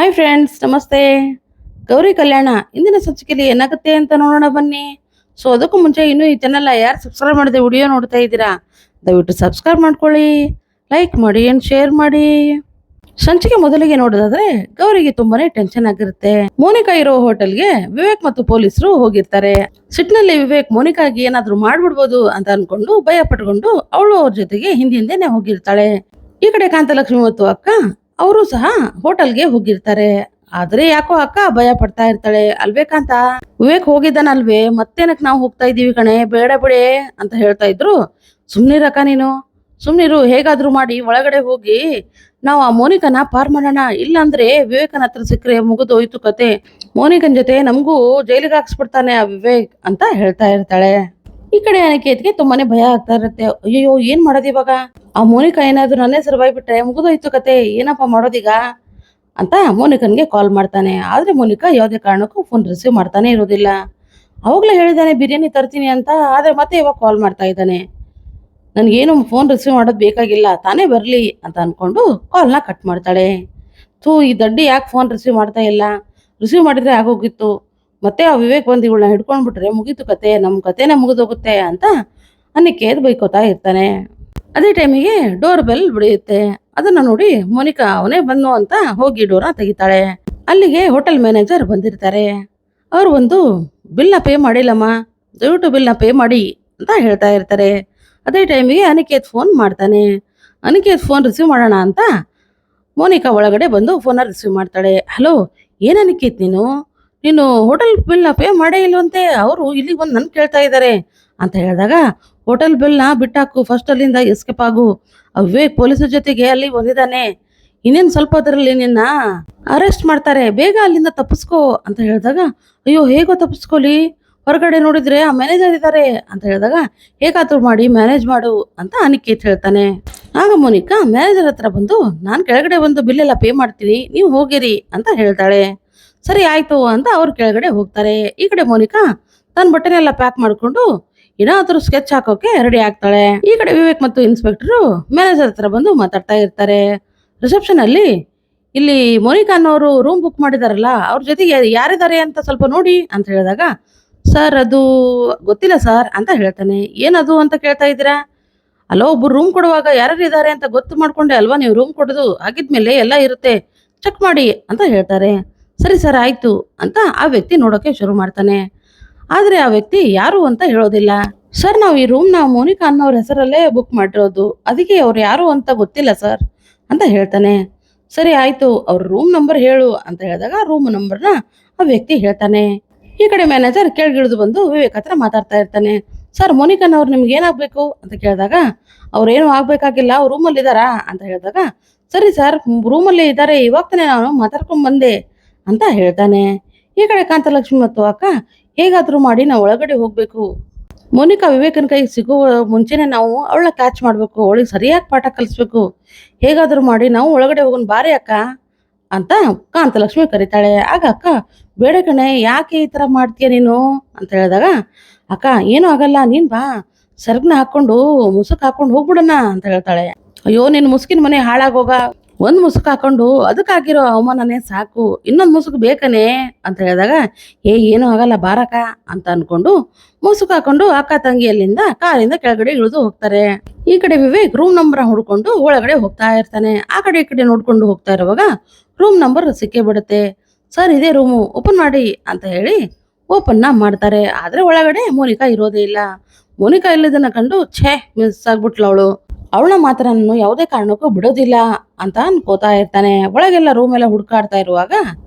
Hi friends, ನಮಸ್ತೆ. ಗೌರಿ ಕಲ್ಯಾಣ ಇಂದಿನ ಸಂಚಿಕೆಯಲ್ಲಿ ಏನಾಗುತ್ತೆ ಅಂತ ನೋಡೋಣ ಬನ್ನಿ. ಸೊ ಅದಕ್ಕೂ ಮುಂಚೆ ಇನ್ನೂ ಈ ಚಾನಲ್ ಯಾರು ಸಬ್ಸ್ಕ್ರೈಬ್ ಮಾಡದೆ ವಿಡಿಯೋ ನೋಡ್ತಾ ಇದ್ದೀರಾ, ದಯವಿಟ್ಟು ಸಬ್ಸ್ಕ್ರೈಬ್ ಮಾಡ್ಕೊಳ್ಳಿ, ಲೈಕ್ ಮಾಡಿ ಅಂಡ್ ಶೇರ್ ಮಾಡಿ. ಸಂಚಿಕೆ ಮೊದಲಿಗೆ ನೋಡೋದಾದ್ರೆ ಗೌರಿಗೆ ತುಂಬಾನೇ ಟೆನ್ಷನ್ ಆಗಿರುತ್ತೆ. ಮೋನಿಕಾ ಇರೋ ಹೋಟೆಲ್ಗೆ ವಿವೇಕ್ ಮತ್ತು ಪೊಲೀಸರು ಹೋಗಿರ್ತಾರೆ. ಸಿಟ್ನಲ್ಲಿ ವಿವೇಕ್ ಮೋನಿಕಾಗೆ ಏನಾದ್ರೂ ಮಾಡ್ಬಿಡ್ಬೋದು ಅಂತ ಅನ್ಕೊಂಡು ಭಯ ಪಟ್ಕೊಂಡು ಅವಳು ಅವ್ರ ಜೊತೆಗೆ ಹಿಂದಿಂದೇನೆ ಹೋಗಿರ್ತಾಳೆ. ಈ ಕಡೆ ಕಾಂತಲಕ್ಷ್ಮಿ ಮತ್ತು ಅಕ್ಕ ಅವರು ಸಹ ಹೋಟೆಲ್ಗೆ ಹೋಗಿರ್ತಾರೆ. ಆದ್ರೆ ಯಾಕೋ ಅಕ್ಕ ಭಯ ಪಡ್ತಾ ಇರ್ತಾಳೆ. ಅಲ್ವೇ ಕಾಂತ, ವಿವೇಕ್ ಹೋಗಿದ್ದಾನಲ್ವೇ, ಮತ್ತೇನಕ್ ನಾವು ಹೋಗ್ತಾ ಇದೀವಿ ಕಣೆ, ಬೇಡ ಬಿಡೆ ಅಂತ ಹೇಳ್ತಾ ಇದ್ರು. ಸುಮ್ನಿರಕ್ಕ ನೀನು, ಸುಮ್ನಿರು, ಹೇಗಾದ್ರೂ ಮಾಡಿ ಒಳಗಡೆ ಹೋಗಿ ನಾವು ಆ ಮೋನಿಕನ ಪಾರ್ ಮಾಡೋಣ, ಇಲ್ಲಾಂದ್ರೆ ವಿವೇಕನ ಹತ್ರ ಸಿಕ್ಕರೆ ಮುಗಿದು ಹೋಯ್ತು ಕತೆ, ಮೋನಿಕನ್ ಜೊತೆ ನಮಗೂ ಜೈಲಿಗೆ ಹಾಕ್ಸ್ಬಿಡ್ತಾನೆ ಆ ವಿವೇಕ್ ಅಂತ ಹೇಳ್ತಾ ಇರ್ತಾಳೆ. ಈ ಕಡೆ ಅನಿಕೇತ್ಗೆ ತುಂಬಾನೇ ಭಯ ಆಗ್ತಾ ಇರುತ್ತೆ. ಅಯ್ಯೋ, ಏನ್ ಮಾಡೋದು ಇವಾಗ, ಆ ಮೋನಿಕಾ ಏನಾದ್ರು ನನ್ನೇ ಸರ್ವೈವ್ ಬಿಟ್ರೆ ಮುಗಿದೋಯ್ತು ಕತೆ, ಏನಪ್ಪಾ ಮಾಡೋದೀಗ ಅಂತ ಮೋನಿಕನ್ಗೆ ಕಾಲ್ ಮಾಡ್ತಾನೆ. ಆದ್ರೆ ಮೋನಿಕಾ ಯಾವುದೇ ಕಾರಣಕ್ಕೂ ಫೋನ್ ರಿಸೀವ್ ಮಾಡ್ತಾನೆ ಇರೋದಿಲ್ಲ. ಅವಾಗ್ಲೇ ಹೇಳಿದಾನೆ ಬಿರಿಯಾನಿ ತರ್ತೀನಿ ಅಂತ, ಆದ್ರೆ ಮತ್ತೆ ಇವಾಗ ಕಾಲ್ ಮಾಡ್ತಾ ಇದ್ದಾನೆ. ನನ್ಗೇನು ಫೋನ್ ರಿಸೀವ್ ಮಾಡೋದು ಬೇಕಾಗಿಲ್ಲ, ತಾನೇ ಬರ್ಲಿ ಅಂತ ಅನ್ಕೊಂಡು ಕಾಲ್ನ ಕಟ್ ಮಾಡ್ತಾಳೆ. ಈ ದಡ್ಡಿ ಯಾಕೆ ಫೋನ್ ರಿಸೀವ್ ಮಾಡ್ತಾ ಇಲ್ಲ, ರಿಸೀವ್ ಮಾಡಿದ್ರೆ ಆಗೋಗಿತ್ತು, ಮತ್ತೆ ಆ ವಿವೇಕ್ ಬಂದು ಇವಳನ್ನ ಹಿಡ್ಕೊಂಡ್ಬಿಟ್ರೆ ಮುಗೀತು ಕತೆ, ನಮ್ಮ ಕತೆನೇ ಮುಗಿದೋಗುತ್ತೆ ಅಂತ ಅನಿಕೇತ್ ಬೈಕೋತಾ ಇರ್ತಾನೆ. ಅದೇ ಟೈಮಿಗೆ ಡೋರ್ ಬೆಲ್ ಬಿಡಿಯುತ್ತೆ. ಅದನ್ನ ನೋಡಿ ಮೋನಿಕಾ ಅವನೇ ಬಂದು ಅಂತ ಹೋಗಿ ಡೋರ್ನ ತೆಗಿತಾಳೆ. ಅಲ್ಲಿಗೆ ಹೋಟೆಲ್ ಮ್ಯಾನೇಜರ್ ಬಂದಿರ್ತಾರೆ. ಅವ್ರು ಒಂದು ಬಿಲ್ನ ಪೇ ಮಾಡಿಲ್ಲಮ್ಮ, ದಯವಿಟ್ಟು ಬಿಲ್ನ ಪೇ ಮಾಡಿ ಅಂತ ಹೇಳ್ತಾ ಇರ್ತಾರೆ. ಅದೇ ಟೈಮಿಗೆ ಅನಿಕೇತ್ ಫೋನ್ ಮಾಡ್ತಾನೆ. ಅನಿಕೇತ್ ಫೋನ್ ರಿಸೀವ್ ಮಾಡೋಣ ಅಂತ ಮೋನಿಕಾ ಒಳಗಡೆ ಬಂದು ಫೋನ ರಿಸೀವ್ ಮಾಡ್ತಾಳೆ. ಹಲೋ, ಏನ್ ಅನಿಕೇತ್ ನೀನು ಹೋಟೆಲ್ ಬಿಲ್ನ ಪೇ ಮಾಡೇ ಇಲ್ವಂತೆ, ಅವರು ಇಲ್ಲಿಗೆ ಬಂದು ನನ್ ಕೇಳ್ತಾ ಇದ್ದಾರೆ ಅಂತ ಹೇಳಿದಾಗ, ಹೋಟೆಲ್ ಬಿಲ್ನ ಬಿಟ್ಟಾಕು, ಫಸ್ಟ್ ಅಲ್ಲಿಂದ ಎಸ್ಕೇಪ್ ಆಗು, ವಿವೇಕ್ ಪೊಲೀಸರ ಜೊತೆಗೆ ಅಲ್ಲಿ ಬಂದಿದ್ದಾನೆ, ಇನ್ನೇನು ಸ್ವಲ್ಪ ಅದರಲ್ಲಿ ನಿನ್ನ ಅರೆಸ್ಟ್ ಮಾಡ್ತಾರೆ, ಬೇಗ ಅಲ್ಲಿಂದ ತಪ್ಪಿಸ್ಕೋ ಅಂತ ಹೇಳಿದಾಗ, ಅಯ್ಯೋ ಹೇಗೋ ತಪ್ಪಿಸ್ಕೊಲಿ, ಹೊರಗಡೆ ನೋಡಿದ್ರೆ ಆ ಮ್ಯಾನೇಜರ್ ಇದ್ದಾರೆ ಅಂತ ಹೇಳಿದಾಗ, ಹೇಗಾದ್ರೂ ಮಾಡಿ ಮ್ಯಾನೇಜ್ ಮಾಡು ಅಂತ ಅನಿಕೇತ್ ಹೇಳ್ತಾನೆ. ಆಗ ಮೋನಿಕಾ ಮ್ಯಾನೇಜರ್ ಹತ್ರ ಬಂದು, ನಾನು ಕೆಳಗಡೆ ಬಂದು ಬಿಲ್ ಎಲ್ಲ ಪೇ ಮಾಡ್ತೀನಿ, ನೀವು ಹೋಗಿರಿ ಅಂತ ಹೇಳ್ತಾಳೆ. ಸರಿ ಆಯ್ತು ಅಂತ ಅವ್ರು ಕೆಳಗಡೆ ಹೋಗ್ತಾರೆ. ಈ ಕಡೆ ಮೋನಿಕಾ ತನ್ನ ಬಟ್ಟೆನೆಲ್ಲ ಪ್ಯಾಕ್ ಮಾಡ್ಕೊಂಡು ಏನಾದ್ರೂ ಸ್ಕೆಚ್ ಹಾಕೋಕೆ ರೆಡಿ ಆಗ್ತಾಳೆ. ಈ ಕಡೆ ವಿವೇಕ್ ಮತ್ತು ಇನ್ಸ್ಪೆಕ್ಟರ್ ಮ್ಯಾನೇಜರ್ ಹತ್ರ ಬಂದು ಮಾತಾಡ್ತಾ ಇರ್ತಾರೆ. ರಿಸೆಪ್ಷನ್ ಅಲ್ಲಿ ಇಲ್ಲಿ ಮೋನಿಕಾ ಅನ್ನೋರು ರೂಮ್ ಬುಕ್ ಮಾಡಿದಾರಲ್ಲ, ಅವ್ರ ಜೊತೆಗೆ ಯಾರಿದ್ದಾರೆ ಅಂತ ಸ್ವಲ್ಪ ನೋಡಿ ಅಂತ ಹೇಳಿದಾಗ, ಸರ್ ಅದು ಗೊತ್ತಿಲ್ಲ ಸರ್ ಅಂತ ಹೇಳ್ತಾನೆ. ಏನದು ಅಂತ ಕೇಳ್ತಾ ಇದ್ದೀರಾ, ಅಲ್ಲ ಒಬ್ರು ರೂಮ್ ಕೊಡುವಾಗ ಯಾರ್ಯಾರು ಇದ್ದಾರೆ ಅಂತ ಗೊತ್ತು ಮಾಡ್ಕೊಂಡೆ ಅಲ್ವಾ ನೀವು ರೂಮ್ ಕೊಡೋದು, ಆಗಿದ್ಮೇಲೆ ಎಲ್ಲ ಇರುತ್ತೆ, ಚೆಕ್ ಮಾಡಿ ಅಂತ ಹೇಳ್ತಾರೆ. ಸರಿ ಸರ್ ಆಯ್ತು ಅಂತ ಆ ವ್ಯಕ್ತಿ ನೋಡೋಕೆ ಶುರು ಮಾಡ್ತಾನೆ. ಆದ್ರೆ ಆ ವ್ಯಕ್ತಿ ಯಾರು ಅಂತ ಹೇಳೋದಿಲ್ಲ. ಸರ್, ನಾವು ಈ ರೂಮ್ನ ಮೋನಿಕಾ ಅನ್ನೋರ ಹೆಸರಲ್ಲೇ ಬುಕ್ ಮಾಡಿರೋದು, ಅದಕ್ಕೆ ಅವ್ರು ಯಾರು ಅಂತ ಗೊತ್ತಿಲ್ಲ ಸರ್ ಅಂತ ಹೇಳ್ತಾನೆ. ಸರಿ ಆಯ್ತು, ಅವ್ರ ರೂಮ್ ನಂಬರ್ ಹೇಳು ಅಂತ ಹೇಳಿದಾಗ ರೂಮ್ ನಂಬರ್ನ ಆ ವ್ಯಕ್ತಿ ಹೇಳ್ತಾನೆ. ಈ ಕಡೆ ಮ್ಯಾನೇಜರ್ ಕೆಳಗಿಳಿದು ಬಂದು ವಿವೇಕ್ ಹತ್ರ ಮಾತಾಡ್ತಾ ಇರ್ತಾನೆ. ಸರ್, ಮೋನಿಕಾನವ್ರು ನಿಮ್ಗೆ ಏನಾಗಬೇಕು ಅಂತ ಕೇಳಿದಾಗ, ಅವ್ರೇನು ಆಗ್ಬೇಕಾಗಿಲ್ಲ, ಅವ್ರು ರೂಮಲ್ಲಿ ಇದ್ದಾರಾ ಅಂತ ಹೇಳಿದಾಗ, ಸರಿ ಸರ್, ರೂಮಲ್ಲಿ ಇದ್ದಾರೆ, ಇವಾಗ ತಾನೇ ನಾನು ಮಾತಾಡ್ಕೊಂಡ್ ಬಂದೆ ಅಂತ ಹೇಳ್ತಾನೆ. ಈ ಕಡೆ ಕಾಂತಲಕ್ಷ್ಮಿ ಮತ್ತು ಅಕ್ಕ, ಹೇಗಾದ್ರೂ ಮಾಡಿ ನಾವು ಒಳಗಡೆ ಹೋಗ್ಬೇಕು, ಮೋನಿಕಾ ವಿವೇಕನ ಕೈ ಸಿಗುವ ಮುಂಚೆನೆ ನಾವು ಅವಳನ್ನ ಕ್ಯಾಚ್ ಮಾಡ್ಬೇಕು, ಅವಳಿಗೆ ಸರಿಯಾಗಿ ಪಾಠ ಕಲಿಸ್ಬೇಕು, ಹೇಗಾದ್ರೂ ಮಾಡಿ ನಾವು ಒಳಗಡೆ ಹೋಗೋಣ ಬಾರಿ ಅಕ್ಕ ಅಂತ ಕಾಂತಲಕ್ಷ್ಮಿ ಕರೀತಾಳೆ. ಆಗ ಅಕ್ಕ, ಬೇಡ ಕಣೆ, ಯಾಕೆ ಈ ತರ ಮಾಡ್ತೀಯ ನೀನು ಅಂತ ಹೇಳಿದಾಗ, ಅಕ್ಕ ಏನೂ ಆಗಲ್ಲ, ನೀನ್ ಬಾ, ಸರ್ಗ್ನ ಹಾಕೊಂಡು ಮುಸುಕ್ ಹಾಕೊಂಡು ಹೋಗ್ಬಿಡೋಣ ಅಂತ ಹೇಳ್ತಾಳೆ. ಅಯ್ಯೋ, ನಿನ್ ಮುಸುಕಿನ ಮನೆ ಹಾಳಾಗೋಗ, ಒಂದ್ ಮುಸುಕ್ ಹಾಕೊಂಡು ಅದಕ್ಕಾಗಿರೋ ಅವಮಾನನೇ ಸಾಕು, ಇನ್ನೊಂದ್ ಮುಸುಕ್ ಬೇಕನೆ ಅಂತ ಹೇಳಿದಾಗ, ಏನೂ ಆಗಲ್ಲ ಬಾರಕ ಅಂತ ಅನ್ಕೊಂಡು ಮುಸುಕ್ ಹಾಕೊಂಡು ಅಕ್ಕ ತಂಗಿ ಅಲ್ಲಿಂದ ಕಾರಿಂದ ಕೆಳಗಡೆ ಇಳಿದು ಹೋಗ್ತಾರೆ. ಈ ಕಡೆ ವಿವೇಕ್ ರೂಮ್ ನಂಬರ್ ಹುಡ್ಕೊಂಡು ಒಳಗಡೆ ಹೋಗ್ತಾ ಇರ್ತಾನೆ. ಆ ಕಡೆ ಈ ಕಡೆ ನೋಡ್ಕೊಂಡು ಹೋಗ್ತಾ ಇರುವಾಗ ರೂಮ್ ನಂಬರ್ ಸಿಕ್ಕೇ ಬಿಡುತ್ತೆ. ಸರ್, ಇದೇ ರೂಮು, ಓಪನ್ ಮಾಡಿ ಅಂತ ಹೇಳಿ ಓಪನ್ನ ಮಾಡ್ತಾರೆ. ಆದ್ರೆ ಒಳಗಡೆ ಮೋನಿಕಾ ಇರೋದೇ ಇಲ್ಲ. ಮೋನಿಕಾ ಇಲ್ಲದನ್ನ ಕಂಡು ಮಿಸ್ ಆಗ್ಬಿಟ್ಲು ಅವಳು, ಅವಳ ಮಾತ್ರ ನಾನು ಯಾವುದೇ ಕಾರಣಕ್ಕೂ ಬಿಡೋದಿಲ್ಲ ಅಂತ ಅನ್ಕೋತಾ ಇರ್ತಾನೆ. ಒಳಗೆಲ್ಲ ರೂಮ್ ಎಲ್ಲ ಹುಡುಕಾಡ್ತಾ ಇರುವಾಗ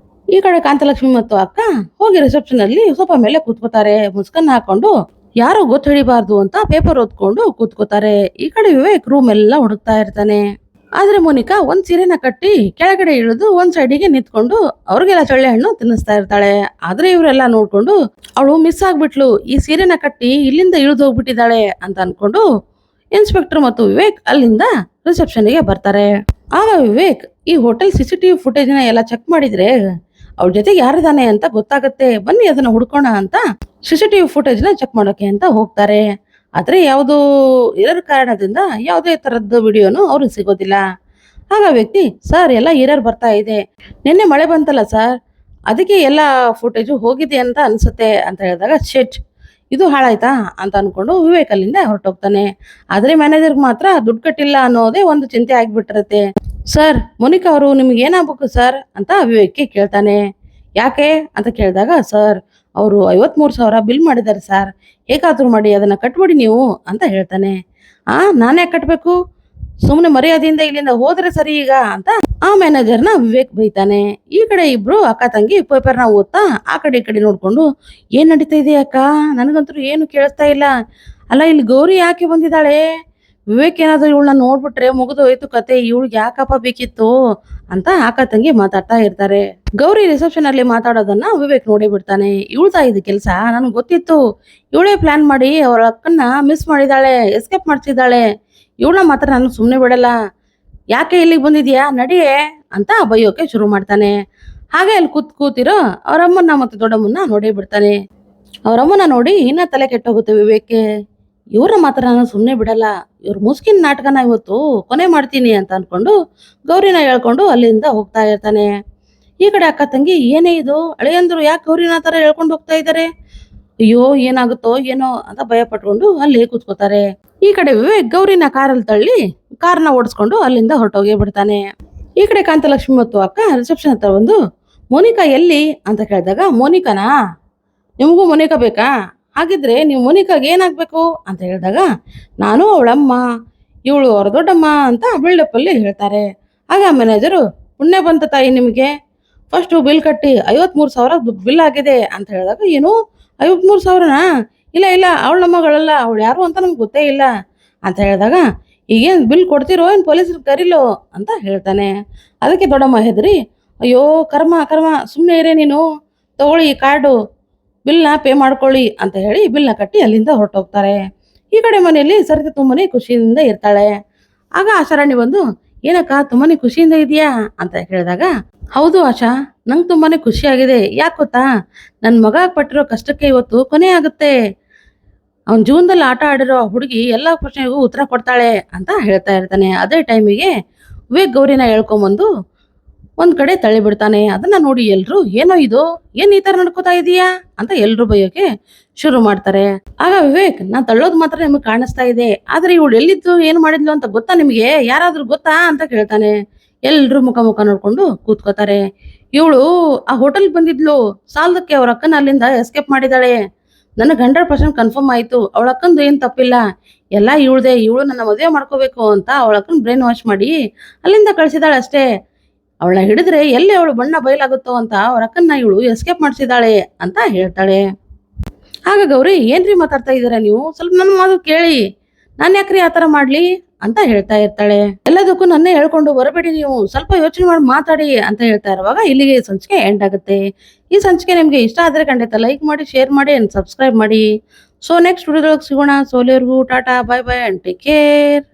ಈ ಕಡೆ ಕಾಂತಲಕ್ಷ್ಮಿ ಮತ್ತು ಅಕ್ಕ ಹೋಗಿ ರಿಸೆಪ್ಷನ್ ಅಲ್ಲಿ ಸೋಫಾ ಮೇಲೆ ಕೂತ್ಕೋತಾರೆ. ಮುಸ್ಕನ್ನ ಹಾಕೊಂಡು ಯಾರು ಗೊತ್ತು ಹಿಡಿಬಾರ್ದು ಅಂತ ಪೇಪರ್ ಓದ್ಕೊಂಡು ಕೂತ್ಕೋತಾರೆ. ಈ ಕಡೆ ವಿವೇಕ್ ರೂಮ್ ಎಲ್ಲ ಹುಡುಕ್ತಾ ಇರ್ತಾನೆ. ಆದ್ರೆ ಮೋನಿಕಾ ಒಂದ್ ಸೀರೆನ ಕಟ್ಟಿ ಕೆಳಗಡೆ ಇಳಿದು ಒಂದ್ ಸೈಡಿಗೆ ನಿಂತ್ಕೊಂಡು ಅವ್ರಿಗೆಲ್ಲ ಚಳ್ಳೆ ಹಣ್ಣು ತಿನ್ನಿಸ್ತಾ ಇರ್ತಾಳೆ. ಆದ್ರೆ ಇವರೆಲ್ಲ ನೋಡ್ಕೊಂಡು ಅವಳು ಮಿಸ್ ಆಗ್ಬಿಟ್ಲು, ಈ ಸೀರೆನ ಕಟ್ಟಿ ಇಲ್ಲಿಂದ ಇಳಿದು ಹೋಗ್ಬಿಟ್ಟಿದ್ದಾಳೆ ಅಂತ ಅನ್ಕೊಂಡು ಇನ್ಸ್ಪೆಕ್ಟರ್ ಮತ್ತು ವಿವೇಕ್ ಅಲ್ಲಿಂದ ರಿಸೆಪ್ಷನ್ಗೆ ಬರ್ತಾರೆ. ಆಗ ವಿವೇಕ್, ಈ ಹೋಟೆಲ್ CCTV ಫುಟೇಜ್ನ ಎಲ್ಲ ಚೆಕ್ ಮಾಡಿದ್ರೆ ಅವ್ರ ಜೊತೆಗೆ ಯಾರಿದಾನೆ ಅಂತ ಗೊತ್ತಾಗತ್ತೆ, ಬನ್ನಿ ಅದನ್ನ ಹುಡ್ಕೋಣ ಅಂತ CCTV ಫುಟೇಜ್ನ ಚೆಕ್ ಮಾಡೋಕೆ ಅಂತ ಹೋಗ್ತಾರೆ. ಆದ್ರೆ ಯಾವುದೋ ಇರೋ ಕಾರಣದಿಂದ ಯಾವುದೇ ತರದ್ದು ವಿಡಿಯೋನು ಅವ್ರಿಗೆ ಸಿಗೋದಿಲ್ಲ. ಆಗ ಆ ವ್ಯಕ್ತಿ, ಸರ್ ಎಲ್ಲ ಏರರ್ ಬರ್ತಾ ಇದೆ, ನಿನ್ನೆ ಮಳೆ ಬಂತಲ್ಲ ಸರ್, ಅದಕ್ಕೆ ಎಲ್ಲ ಫುಟೇಜು ಹೋಗಿದೆ ಅಂತ ಅನ್ಸುತ್ತೆ ಅಂತ ಹೇಳಿದಾಗ, ಶೆಟ್ ಇದು ಹಾಳಾಯ್ತಾ ಅಂತ ಅನ್ಕೊಂಡು ವಿವೇಕ್ ಅಲ್ಲಿಂದ ಹೊರಟೋಗ್ತಾನೆ. ಆದ್ರೆ ಮ್ಯಾನೇಜರ್ಗೆ ಮಾತ್ರ ದುಡ್ಡು ಕಟ್ಟಿಲ್ಲ ಅನ್ನೋದೇ ಒಂದು ಚಿಂತೆ ಆಗ್ಬಿಟ್ಟಿರತ್ತೆ. ಸರ್, ಮೋನಿಕಾ ಅವರು ನಿಮ್ಗೆ ಏನಾಗಬೇಕು ಸರ್ ಅಂತ ವಿವೇಕ್ಗೆ ಕೇಳ್ತಾನೆ. ಯಾಕೆ ಅಂತ ಕೇಳಿದಾಗ, ಸರ್ ಅವರು 53,000 ಬಿಲ್ ಮಾಡಿದ್ದಾರೆ ಸರ್, ಹೇಗಾದ್ರೂ ಮಾಡಿ ಅದನ್ನ ಕಟ್ಬಿಡಿ ನೀವು ಅಂತ ಹೇಳ್ತಾನೆ. ನಾನೇ ಕಟ್ಟಬೇಕು, ಸುಮ್ಮನೆ ಮರ್ಯಾದೆಯಿಂದ ಇಲ್ಲಿಂದ ಹೋದ್ರೆ ಸರಿ ಈಗ ಅಂತ ಆ ಮ್ಯಾನೇಜರ್ನ ವಿವೇಕ್ ಬೈತಾನೆ. ಈ ಕಡೆ ಇಬ್ರು ಅಕ್ಕ ತಂಗಿ ಪೇಪರ್ನ ಓದ್ತಾ ಆ ಕಡೆ ಈ ಕಡೆ ನೋಡ್ಕೊಂಡು, ಏನ್ ನಡೀತಾ ಇದೆ ಅಕ್ಕ, ನನಗಂತೂ ಏನು ಕೇಳಿಸ್ತಾ ಇಲ್ಲ. ಅಲ್ಲ, ಇಲ್ಲಿ ಗೌರಿ ಯಾಕೆ ಬಂದಿದ್ದಾಳೆ? ವಿವೇಕ್ ಏನಾದ್ರು ಇವಳನ್ನ ನೋಡ್ಬಿಟ್ರೆ ಮುಗಿದು ಹೋಯ್ತು ಕತೆ, ಇವಳಿಗೆ ಯಾಕಪ್ಪ ಬೇಕಿತ್ತು ಅಂತ ಅಕ್ಕ ತಂಗಿ ಮಾತಾಡ್ತಾ ಇರ್ತಾರೆ. ಗೌರಿ ರಿಸೆಪ್ಷನ್ ಅಲ್ಲಿ ಮಾತಾಡೋದನ್ನ ವಿವೇಕ್ ನೋಡಿ ಬಿಡ್ತಾನೆ. ಇವಳ್ತಾ ಇದು ಕೆಲಸ ನನ್ಗೆ ಗೊತ್ತಿತ್ತು, ಇವಳೇ ಪ್ಲಾನ್ ಮಾಡಿ ಅವಳ ಅಕ್ಕನ್ನ ಮಿಸ್ ಮಾಡಿದಾಳೆ, ಎಸ್ಕೇಪ್ ಮಾಡ್ತಿದ್ದಾಳೆ, ಇವಳ ಮಾತ್ರ ನಾನು ಸುಮ್ಮನೆ ಬಿಡಲ್ಲ, ಯಾಕೆ ಇಲ್ಲಿಗೆ ಬಂದಿದ್ಯಾ ನಡಿಯೇ ಅಂತ ಬೈಯೋಕೆ ಶುರು ಮಾಡ್ತಾನೆ. ಹಾಗೆ ಅಲ್ಲಿ ಕೂತಿರೋ ಅವರಮ್ಮನ್ನ ಮತ್ತು ದೊಡ್ಡಮ್ಮನ್ನ ನೋಡಿ ಬಿಡ್ತಾನೆ. ಅವರಮ್ಮನ ನೋಡಿ ಇನ್ನ ತಲೆ ಕೆಟ್ಟೋಗುತ್ತೆ ವಿವೇಕ್ಗೆ. ಇವ್ರನ್ನ ಮಾತ್ರ ನಾನು ಸುಮ್ಮನೆ ಬಿಡಲ್ಲ, ಇವ್ರ ಮುಸ್ಕಿನ ನಾಟಕನ ಇವತ್ತು ಕೊನೆ ಮಾಡ್ತೀನಿ ಅಂತ ಅನ್ಕೊಂಡು ಗೌರಿನ ಹೇಳ್ಕೊಂಡು ಅಲ್ಲಿಂದ ಹೋಗ್ತಾ ಇರ್ತಾನೆ. ಈ ಕಡೆ ಅಕ್ಕ ತಂಗಿ, ಏನೇ ಇದು ಅಳಿಯಂದ್ರು ಯಾಕೆ ಗೌರಿನ ತರ ಹೇಳ್ಕೊಂಡು ಹೋಗ್ತಾ ಇದ್ದಾರೆ, ಅಯ್ಯೋ ಏನಾಗುತ್ತೋ ಏನೋ ಅಂತ ಭಯ ಪಟ್ಕೊಂಡು ಅಲ್ಲಿ ಕೂತ್ಕೋತಾರೆ. ಈ ಕಡೆ ವಿವೇಕ್ ಗೌರಿನ ಕಾರಲ್ಲಿ ತಳ್ಳಿ ಕಾರ್ನ ಓಡಿಸ್ಕೊಂಡು ಅಲ್ಲಿಂದ ಹೊರಟೋಗಿ ಬಿಡ್ತಾನೆ. ಈ ಕಡೆ ಕಾಂತಲಕ್ಷ್ಮಿ ಮತ್ತು ಅಕ್ಕ ರಿಸೆಪ್ಷನ್ ಹತ್ರ ಬಂದು, ಮೋನಿಕಾ ಎಲ್ಲಿ ಅಂತ ಕೇಳಿದಾಗ, ಮೋನಿಕಾನಾ, ನಿಮಗೂ ಮೋನಿಕಾ ಬೇಕಾ, ಹಾಗಿದ್ರೆ ನೀವು ಮೋನಿಕಾಗೆ ಏನಾಗಬೇಕು ಅಂತ ಹೇಳಿದಾಗ, ನಾನು ಅವಳಮ್ಮ, ಇವಳು ಅವ್ರ ದೊಡ್ಡಮ್ಮ ಅಂತ ಬಿಲ್ಡಪ್ ಅಲ್ಲಿ ಹೇಳ್ತಾರೆ. ಆಗ ಮ್ಯಾನೇಜರು, ಪುಣ್ಯ ಬಂತ ತಾಯಿ ನಿಮಗೆ, ಫಸ್ಟು ಬಿಲ್ ಕಟ್ಟಿ 53,000 ಬಿಲ್ ಆಗಿದೆ ಅಂತ ಹೇಳಿದಾಗ, ಏನು 53,000ನಾ? ಇಲ್ಲ ಇಲ್ಲ, ಅವಳ ನಮ್ಮಗಳಲ್ಲ, ಅವಳು ಯಾರು ಅಂತ ನಮ್ಗೆ ಗೊತ್ತೇ ಇಲ್ಲ ಅಂತ ಹೇಳಿದಾಗ, ಈಗೇನು ಬಿಲ್ ಕೊಡ್ತಿರೋ ಏನು ಪೊಲೀಸರು ಕರೀಲೋ ಅಂತ ಹೇಳ್ತಾನೆ. ಅದಕ್ಕೆ ದೊಡ್ಡಮ್ಮ ಹೆದರಿ, ಅಯ್ಯೋ ಕರ್ಮ ಕರ್ಮ, ಸುಮ್ಮನೆ ಇರೇ ನೀನು, ತಗೊಳ್ಳಿ ಈ ಕಾರ್ಡು, ಬಿಲ್ನ ಪೇ ಮಾಡ್ಕೊಳ್ಳಿ ಅಂತ ಹೇಳಿ ಬಿಲ್ನ ಕಟ್ಟಿ ಅಲ್ಲಿಂದ ಹೊರಟೋಗ್ತಾರೆ. ಈ ಕಡೆ ಮನೆಯಲ್ಲಿ ಸರಿತಾ ತುಂಬಾನೇ ಖುಷಿಯಿಂದ ಇರ್ತಾಳೆ. ಆಗ ಆಶಾರಾಣಿ ಬಂದು, ಏನಕ್ಕ ತುಂಬಾನೇ ಖುಷಿಯಿಂದ ಇದೆಯಾ ಅಂತ ಹೇಳಿದಾಗ, ಹೌದು ಆಶಾ, ನಂಗೆ ತುಂಬಾನೇ ಖುಷಿ ಆಗಿದೆ. ಯಾಕೆ ಗೊತ್ತಾ, ನನ್ನ ಮಗ ಪಟ್ಟಿರೋ ಕಷ್ಟಕ್ಕೆ ಇವತ್ತು ಕೊನೆ ಆಗುತ್ತೆ, ಅವನ ಜೀವನದಲ್ಲಿ ಆಟ ಆಡಿರೋ ಹುಡುಗಿ ಎಲ್ಲ ಪ್ರಶ್ನೆಗೂ ಉತ್ತರ ಕೊಡ್ತಾಳೆ ಅಂತ ಹೇಳ್ತಾ ಇರ್ತಾನೆ. ಅದೇ ಟೈಮಿಗೆ ವಿವೇಕ್ ಗೌರಿನ ಹೇಳ್ಕೊಂಬಂದು ಒಂದ್ ಕಡೆ ತಳ್ಳಿ ಬಿಡ್ತಾನೆ. ಅದನ್ನ ನೋಡಿ ಎಲ್ರು, ಏನೋ ಇದು, ಏನ್ ಈ ತರ ನಡ್ಕೋತಾ ಇದೀಯಾ ಅಂತ ಎಲ್ರು ಬೈಯೋಕೆ ಶುರು ಮಾಡ್ತಾರೆ. ಆಗ ವಿವೇಕ್, ನಾನ್ ತಳ್ಳೋದು ಮಾತ್ರ ನಿಮ್ಗೆ ಕಾಣಿಸ್ತಾ ಇದೆ, ಆದ್ರೆ ಇವಳು ಎಲ್ಲಿದ್ದು ಏನ್ ಮಾಡಿದ್ಲು ಅಂತ ಗೊತ್ತಾ ನಿಮ್ಗೆ, ಯಾರಾದ್ರೂ ಗೊತ್ತಾ ಅಂತ ಕೇಳ್ತಾನೆ. ಎಲ್ರು ಮುಖ ಮುಖ ನೋಡ್ಕೊಂಡು ಕೂತ್ಕೋತಾರೆ. ಇವಳು ಆ ಹೋಟೆಲ್ ಬಂದಿದ್ಲು, ಸಾಲದಕ್ಕೆ ಅವ್ರ ಅಕ್ಕನ ಅಲ್ಲಿಂದ ಎಸ್ಕೇಪ್ ಮಾಡಿದಾಳೆ, ನನಗೆ 100% ಕನ್ಫರ್ಮ್ ಆಯ್ತು, ಅವಳ ಅಕ್ಕಂದು ಏನ್ ತಪ್ಪಿಲ್ಲ, ಎಲ್ಲ ಇವಳ್ದೆ, ಇವಳು ನನ್ನ ಮದುವೆ ಮಾಡ್ಕೋಬೇಕು ಅಂತ ಅವಳ ಅಕ್ಕನ ಬ್ರೈನ್ ವಾಶ್ ಮಾಡಿ ಅಲ್ಲಿಂದ ಕಳ್ಸಿದಾಳೆ ಅಷ್ಟೇ, ಅವಳನ್ನ ಹಿಡಿದ್ರೆ ಎಲ್ಲಿ ಅವಳು ಬಣ್ಣ ಬಯಲಾಗುತ್ತೋ ಅಂತ ಅವ್ರ ಅಕ್ಕನ್ನ ಇವಳು ಎಸ್ಕೇಪ್ ಮಾಡಿಸಿದಾಳೆ ಅಂತ ಹೇಳ್ತಾಳೆ. ಆಗ ಗೌರಿ, ಏನ್ರಿ ಮಾತಾಡ್ತಾ ಇದ್ದೀರಾ ನೀವು, ಸ್ವಲ್ಪ ನನ್ನ ಮಾತು ಕೇಳಿ, ನಾನು ಯಾಕ್ರಿ ಆತರ ಮಾಡ್ಲಿ ಅಂತ ಹೇಳ್ತಾ ಇರ್ತಾಳೆ. ಎಲ್ಲದಕ್ಕೂ ನನ್ನೇ ಹೇಳ್ಕೊಂಡು ಬರಬೇಡಿ, ನೀವು ಸ್ವಲ್ಪ ಯೋಚನೆ ಮಾಡಿ ಮಾತಾಡಿ ಅಂತ ಹೇಳ್ತಾ ಇರುವಾಗ ಇಲ್ಲಿಗೆ ಸಂಚಿಕೆ ಎಂಡ್ ಆಗುತ್ತೆ. ಈ ಸಂಚಿಕೆ ನಿಮ್ಗೆ ಇಷ್ಟ ಆದ್ರೆ ಖಂಡಿತ ಲೈಕ್ ಮಾಡಿ, ಶೇರ್ ಮಾಡಿ ಅಂಡ್ ಸಬ್ಸ್ಕ್ರೈಬ್ ಮಾಡಿ. ಸೊ ನೆಕ್ಸ್ಟ್ ವಿಡಿಯೋದೊಳಗೆ ಸಿಗೋಣ. ಸೋಲಿಯವ್ರಿಗೂ tata, bye bye and take care.